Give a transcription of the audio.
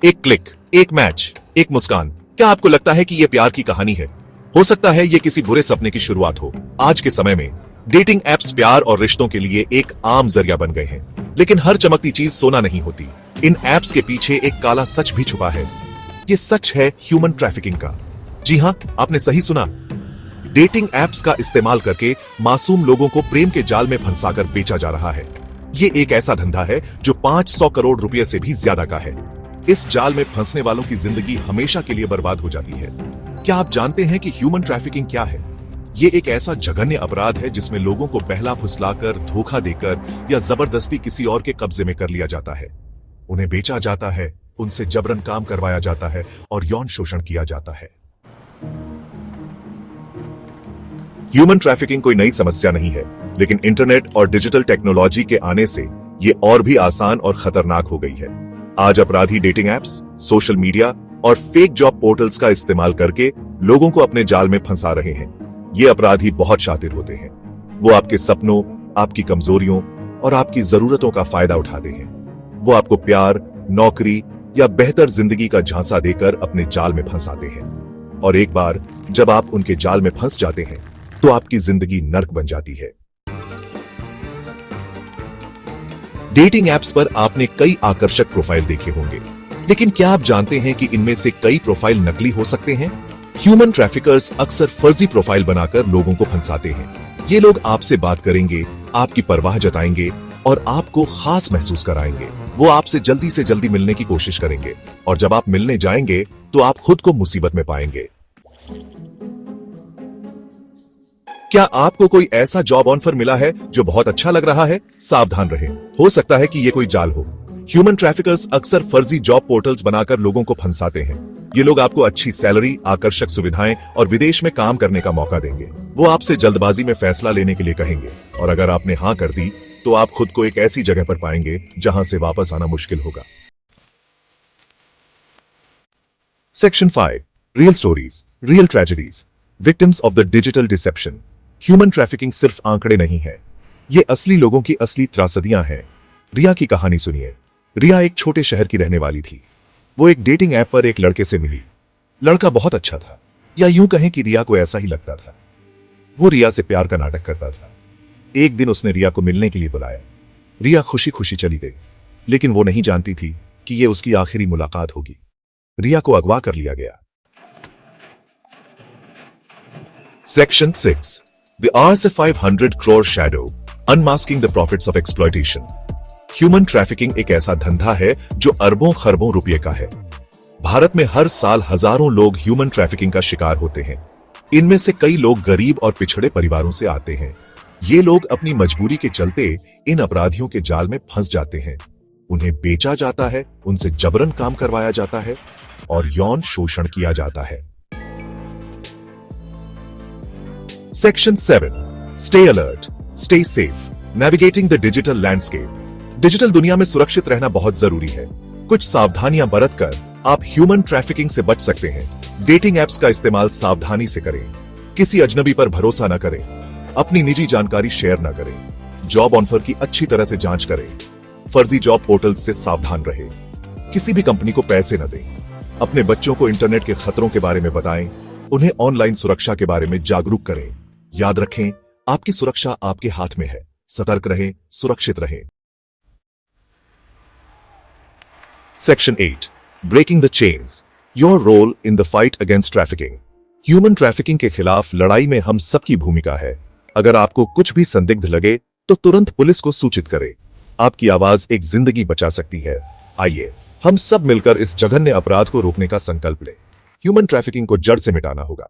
एक क्लिक, एक मैच, एक मुस्कान। क्या आपको लगता है कि यह प्यार की कहानी है? हो सकता है यह किसी बुरे सपने की शुरुआत हो। आज के समय में डेटिंग एप्स प्यार और रिश्तों के लिए एक आम जरिया बन गए हैं। लेकिन हर चमकती चीज सोना नहीं होती। इन एप्स के पीछे एक काला सच भी छुपा है। ये सच है ह्यूमन ट्रैफिकिंग का। जी हां, आपने सही सुना। डेटिंग एप्स का इस्तेमाल करके मासूम लोगों को प्रेम के जाल में फंसाकर बेचा जा रहा है। ये एक ऐसा धंधा है जो 500 करोड़ रुपए से भी ज्यादा का है। इस जाल में फंसने वालों की जिंदगी हमेशा के लिए बर्बाद हो जाती है। क्या आप जानते हैं कि ह्यूमन ट्रैफिकिंग क्या है? ये एक ऐसा जघन्य अपराध है जिसमें लोगों को बहला फुसलाकर, धोखा देकर या जबरदस्ती किसी और के कब्जे में कर लिया जाता है। उन्हें बेचा जाता है, उनसे जबरन काम करवाया जाता है और यौन शोषण किया जाता है। ह्यूमन ट्रैफिकिंग कोई नई समस्या नहीं है, लेकिन इंटरनेट और डिजिटल टेक्नोलॉजी के आने से ये और भी आसान और खतरनाक हो गई है। आज अपराधी डेटिंग एप्स, सोशल मीडिया और फेक जॉब पोर्टल्स का इस्तेमाल करके लोगों को अपने जाल में फंसा रहे हैं। ये अपराधी बहुत शातिर होते हैं। वो आपके सपनों, आपकी कमजोरियों और आपकी जरूरतों का फायदा उठाते हैं। वो आपको प्यार, नौकरी या बेहतर जिंदगी का झांसा देकर अपने जाल में फंसाते हैं। और एक बार जब आप उनके जाल में फंस जाते हैं तो आपकी जिंदगी नर्क बन जाती है। डेटिंग एप्स पर आपने कई आकर्षक प्रोफाइल देखे होंगे, लेकिन क्या आप जानते हैं कि इनमें से कई प्रोफाइल नकली हो सकते हैं? ह्यूमन ट्रैफिकर्स अक्सर फर्जी प्रोफाइल बनाकर लोगों को फंसाते हैं। ये लोग आपसे बात करेंगे, आपकी परवाह जताएंगे और आपको खास महसूस कराएंगे। वो आपसे जल्दी से जल्दी मिलने की कोशिश करेंगे और जब आप मिलने जाएंगे तो आप खुद को मुसीबत में पाएंगे। क्या आपको कोई ऐसा जॉब ऑफर मिला है जो बहुत अच्छा लग रहा है? सावधान रहें, हो सकता है कि ये कोई जाल हो। ह्यूमन ट्रैफिकर्स अक्सर फर्जी जॉब पोर्टल्स बनाकर लोगों को फंसाते हैं। ये लोग आपको अच्छी सैलरी, आकर्षक सुविधाएं और विदेश में काम करने का मौका देंगे। वो आपसे जल्दबाजी में फैसला लेने के लिए कहेंगे और अगर आपने हां कर दी तो आप खुद को एक ऐसी जगह पर पाएंगे जहां से वापस आना मुश्किल होगा। Section 5, real stories, real tragedies, victims of the digital deception. Human trafficking सिर्फ आंकड़े नहीं है, ये असली लोगों की असली त्रासदियां हैं। रिया की कहानी सुनिए। रिया एक छोटे शहर की रहने वाली थी। वो एक डेटिंग ऐप पर एक लड़के से मिली। लड़का बहुत अच्छा था, या यूं कहें कि रिया को ऐसा ही लगता था। वो रिया से प्यार का नाटक करता था। एक दिन उसने रिया को मिलने के लिए बुलाया। रिया खुशी खुशी चली गई, लेकिन वो नहीं जानती थी कि ये उसकी आखिरी मुलाकात होगी। रिया को अगवा कर लिया गया। Section 6, The RSA 500 crore shadow, unmasking the profits of exploitation. Human trafficking एक ऐसा धंधा है जो अरबों खरबों रुपये का है। भारत में हर साल हजारों लोग ह्यूमन ट्रैफिकिंग का शिकार होते हैं। इनमें से कई लोग गरीब और पिछड़े परिवारों से आते हैं। ये लोग अपनी मजबूरी के चलते इन अपराधियों के जाल में फंस जाते हैं। उन्हें बेचा जाता है, उनसे जबरन काम करवाया जाता है और यौन शोषण किया जाता है। Section 7, Stay alert, stay safe, navigating the digital landscape. Digital दुनिया में सुरक्षित रहना बहुत जरूरी है। कुछ सावधानियां बरतकर आप ह्यूमन ट्रैफिकिंग से बच सकते हैं। डेटिंग एप्स का इस्तेमाल सावधानी से करें। किसी अजनबी पर भरोसा न करें। अपनी निजी जानकारी शेयर न करें। जॉब ऑफर की अच्छी तरह से जांच करें। फर्जी जॉब पोर्टल से सावधान रहें। किसी भी कंपनी को पैसे न दें। अपने बच्चों को इंटरनेट के खतरों के बारे में बताएं। उन्हें ऑनलाइन सुरक्षा के बारे में जागरूक करें। याद रखें, आपकी सुरक्षा आपके हाथ में है। सतर्क रहें, सुरक्षित रहें। Section 8, Breaking the Chains, Your Role in the Fight Against Trafficking. Human trafficking के खिलाफ लड़ाई में हम सबकी भूमिका है। अगर आपको कुछ भी संदिग्ध लगे तो तुरंत पुलिस को सूचित करें। आपकी आवाज एक जिंदगी बचा सकती है। आइए हम सब मिलकर इस जघन्य अपराध को रोकने का संकल्प लें। ह्यूमन ट्रैफिकिंग को जड़ से मिटाना होगा।